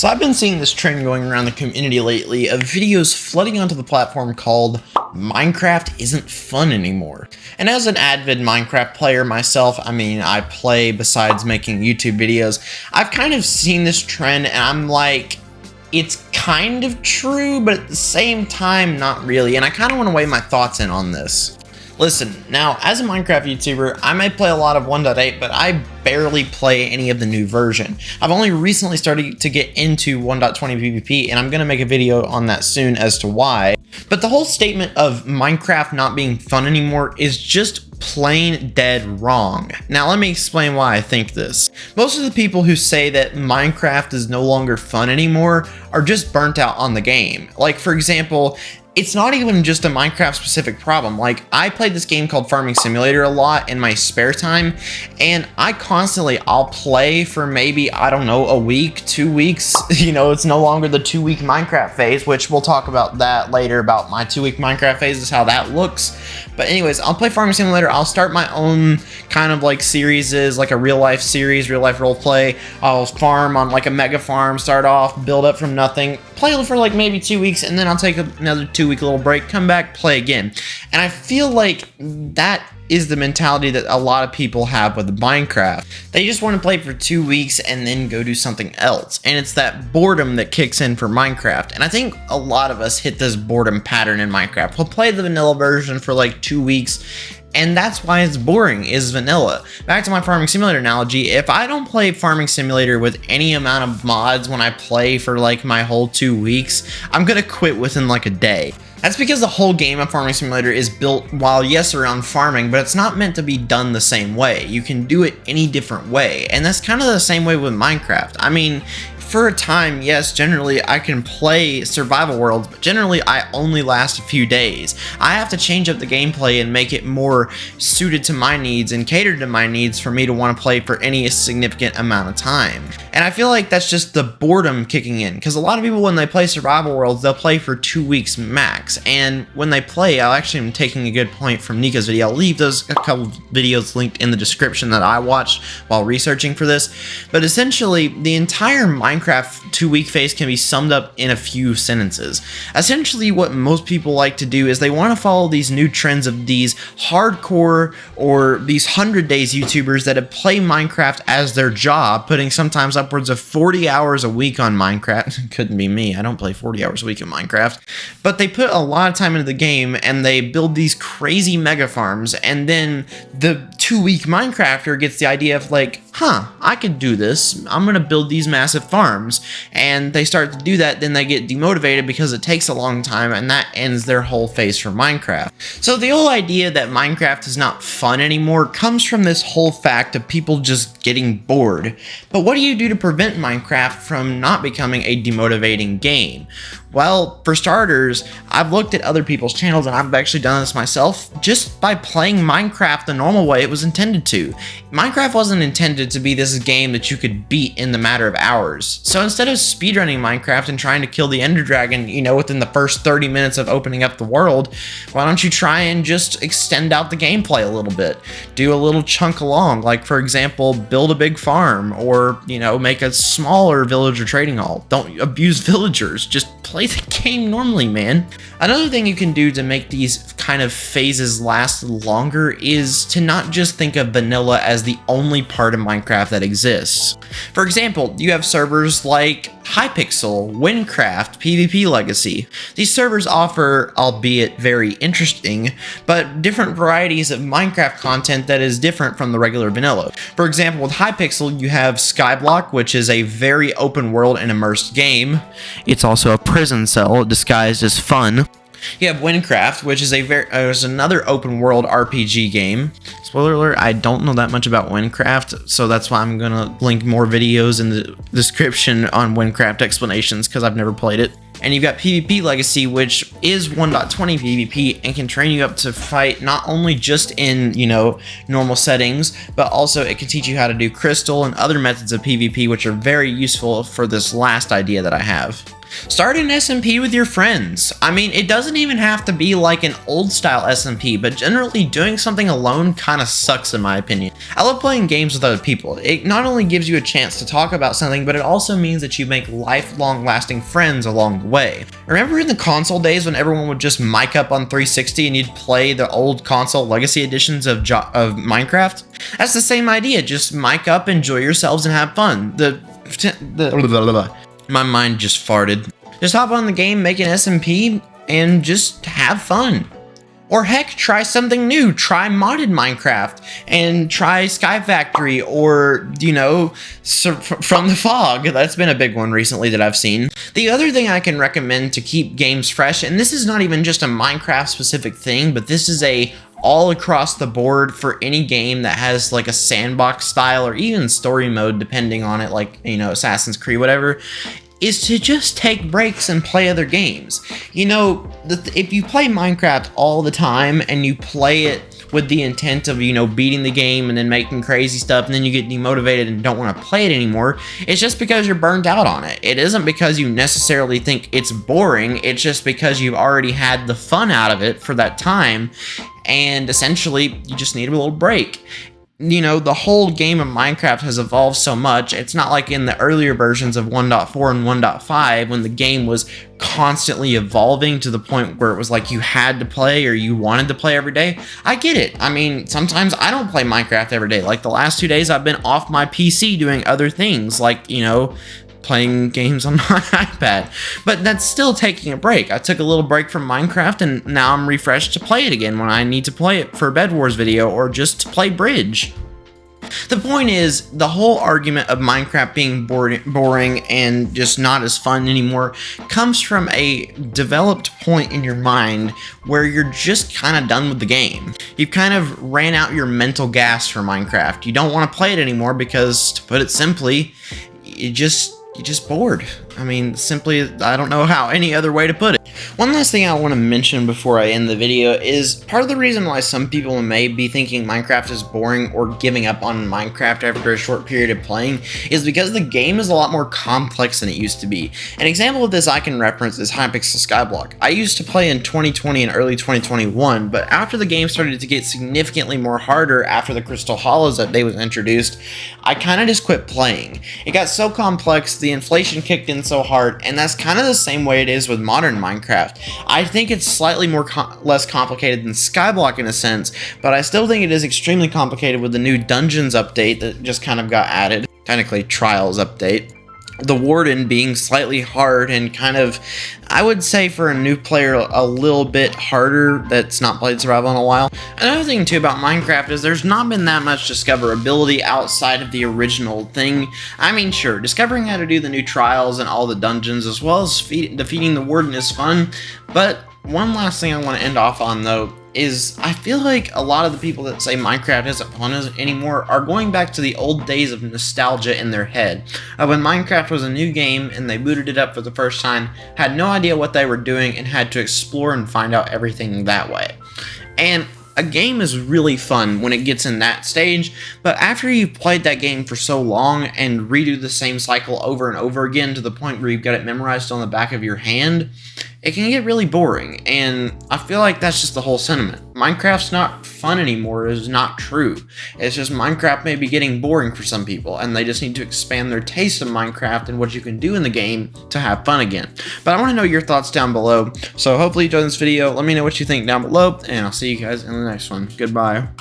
So I've been seeing this trend going around the community lately of videos flooding onto the platform called Minecraft isn't fun anymore. And as an avid Minecraft player myself, I play besides making YouTube videos, I've kind of seen this trend and I'm like, it's kind of true, but at the same time, not really. And I kind of want to weigh my thoughts in on this. Listen, now, as a Minecraft YouTuber, I may play a lot of 1.8, but I barely play any of the new version. I've only recently started to get into 1.20 PvP, and I'm going to make a video on that soon as to why. But the whole statement of Minecraft not being fun anymore is just plain dead wrong. Now, let me explain why I think this. Most of the people who say that Minecraft is no longer fun anymore are just burnt out on the game. Like, for example, it's not even just a Minecraft specific problem. Like, I played this game called Farming Simulator a lot in my spare time, and I'll play for maybe, I don't know, a week, 2 weeks. You know, it's no longer the 2-week Minecraft phase, which we'll talk about that later, about my 2-week Minecraft phase, is how that looks. But anyways, I'll play Farming Simulator. I'll start my own kind of like series, like a real life series, real life role play. I'll farm on like a mega farm, start off, build up from nothing, play for like maybe 2 weeks, and then I'll take another 2-week little break, come back, play again. And I feel like that is the mentality that a lot of people have with Minecraft. They just want to play for 2 weeks and then go do something else. And it's that boredom that kicks in for Minecraft. And I think a lot of us hit this boredom pattern in Minecraft. We'll play the vanilla version for like 2 weeks, and that's why it's boring, is vanilla. Back to my Farming Simulator analogy, if I don't play Farming Simulator with any amount of mods when I play for like my whole 2 weeks, I'm gonna quit within like a day. That's because the whole game of Farming Simulator is built while, yes, around farming, but it's not meant to be done the same way. You can do it any different way, and that's kind of the same way with Minecraft. I mean, for a time, yes, generally I can play survival worlds, but generally I only last a few days. I have to change up the gameplay and make it more suited to my needs and catered to my needs for me to want to play for any significant amount of time. And I feel like that's just the boredom kicking in, because a lot of people, when they play survival worlds, they'll play for 2 weeks max. And when they play, I actually am taking a good point from Nico's video. I'll leave a couple videos linked in the description that I watched while researching for this. But essentially, the entire Minecraft 2-week phase can be summed up in a few sentences. Essentially, what most people like to do is they want to follow these new trends of these hardcore or these 100 days YouTubers that have played Minecraft as their job, putting sometimes upwards of 40 hours a week on Minecraft. Couldn't be me. I don't play 40 hours a week in Minecraft. But they put a lot of time into the game and they build these crazy mega farms, and then the 2-week Minecrafter gets the idea of like, I could do this. I'm gonna build these massive farms. And they start to do that, then they get demotivated because it takes a long time, and that ends their whole phase for Minecraft. So the whole idea that Minecraft is not fun anymore comes from this whole fact of people just getting bored. But what do you do to prevent Minecraft from not becoming a demotivating game? Well, for starters, I've looked at other people's channels, and I've actually done this myself, just by playing Minecraft the normal way it was intended to. Minecraft wasn't intended to be this game that you could beat in the matter of hours. So instead of speedrunning Minecraft and trying to kill the Ender Dragon, within the first 30 minutes of opening up the world, why don't you try and just extend out the gameplay a little bit? Do a little chunk along, like for example, build a big farm, or, make a smaller villager trading hall. Don't abuse villagers, just play the game normally, man. Another thing you can do to make these kind of phases last longer is to not just think of vanilla as the only part of Minecraft that exists. For example, you have servers like Hypixel, Winecraft, PvP Legacy. These servers offer, albeit very interesting, but different varieties of Minecraft content that is different from the regular vanilla. For example, with Hypixel, you have Skyblock, which is a very open world and immersed game. It's also a prison cell disguised as fun. You have Winecraft, which is another open world RPG game. Spoiler alert, I don't know that much about Winecraft, so that's why I'm gonna link more videos in the description on Winecraft explanations, because I've never played it. And you've got PvP Legacy, which is 1.20 PvP and can train you up to fight not only just in, normal settings, but also it can teach you how to do crystal and other methods of PvP, which are very useful for this last idea that I have. Start an SMP with your friends. I mean, it doesn't even have to be like an old style SMP, but generally doing something alone kind of sucks in my opinion. I love playing games with other people. It not only gives you a chance to talk about something, but it also means that you make lifelong lasting friends along the way. Remember in the console days when everyone would just mic up on 360 and you'd play the old console legacy editions of Minecraft? That's the same idea, just mic up, enjoy yourselves, and have fun. My mind just farted. Just hop on the game, make an SMP, and just have fun. Or heck, try something new. Try modded Minecraft, and try Sky Factory, or, you know, From the Fog. That's been a big one recently that I've seen. The other thing I can recommend to keep games fresh, and this is not even just a Minecraft specific thing, but this is a all across the board for any game that has like a sandbox style or even story mode depending on it, like, you know, Assassin's Creed, whatever, is to just take breaks and play other games. You know, if you play Minecraft all the time and you play it with the intent of, you know, beating the game and then making crazy stuff, and then you get demotivated and don't want to play it anymore, it's just because you're burnt out on it. It isn't because you necessarily think it's boring, it's just because you've already had the fun out of it for that time, and essentially you just need a little break. You know, the whole game of Minecraft has evolved so much. It's not like in the earlier versions of 1.4 and 1.5 when the game was constantly evolving to the point where it was like you had to play or you wanted to play every day. I get it. I mean, sometimes I don't play Minecraft every day. Like the last 2 days I've been off my PC doing other things, like, you know, playing games on my iPad, but that's still taking a break. I took a little break from Minecraft and now I'm refreshed to play it again when I need to play it for a Bed Wars video or just to play Bridge. The point is, the whole argument of Minecraft being boring and just not as fun anymore comes from a developed point in your mind where you're just kind of done with the game. You've kind of ran out your mental gas for Minecraft. You don't want to play it anymore because, to put it simply, you're just bored. I mean, simply, I don't know how any other way to put it. One last thing I want to mention before I end the video is part of the reason why some people may be thinking Minecraft is boring or giving up on Minecraft after a short period of playing is because the game is a lot more complex than it used to be. An example of this I can reference is Hypixel Skyblock. I used to play in 2020 and early 2021, but after the game started to get significantly more harder after the Crystal Hollows update was introduced, I kind of just quit playing. It got so complex, the inflation kicked in so hard, and that's kind of the same way it is with modern Minecraft. I think it's slightly less complicated than Skyblock in a sense, but I still think it is extremely complicated with the new Dungeons update that just kind of got added. Technically, Trials update. The Warden being slightly hard and kind of, I would say for a new player, a little bit harder that's not played survival in a while. Another thing too about Minecraft is there's not been that much discoverability outside of the original thing. I mean, sure, discovering how to do the new trials and all the dungeons as well as defeating the Warden is fun, but one last thing I want to end off on though is I feel like a lot of the people that say Minecraft isn't fun anymore are going back to the old days of nostalgia in their head. When Minecraft was a new game and they booted it up for the first time, had no idea what they were doing and had to explore and find out everything that way. And a game is really fun when it gets in that stage, but after you've played that game for so long and redo the same cycle over and over again to the point where you've got it memorized on the back of your hand, it can get really boring, and I feel like that's just the whole sentiment. Minecraft's not fun anymore is not true. It's just Minecraft may be getting boring for some people, and they just need to expand their taste of Minecraft and what you can do in the game to have fun again. But I want to know your thoughts down below, so hopefully you enjoyed this video. Let me know what you think down below, and I'll see you guys in the next one. Goodbye.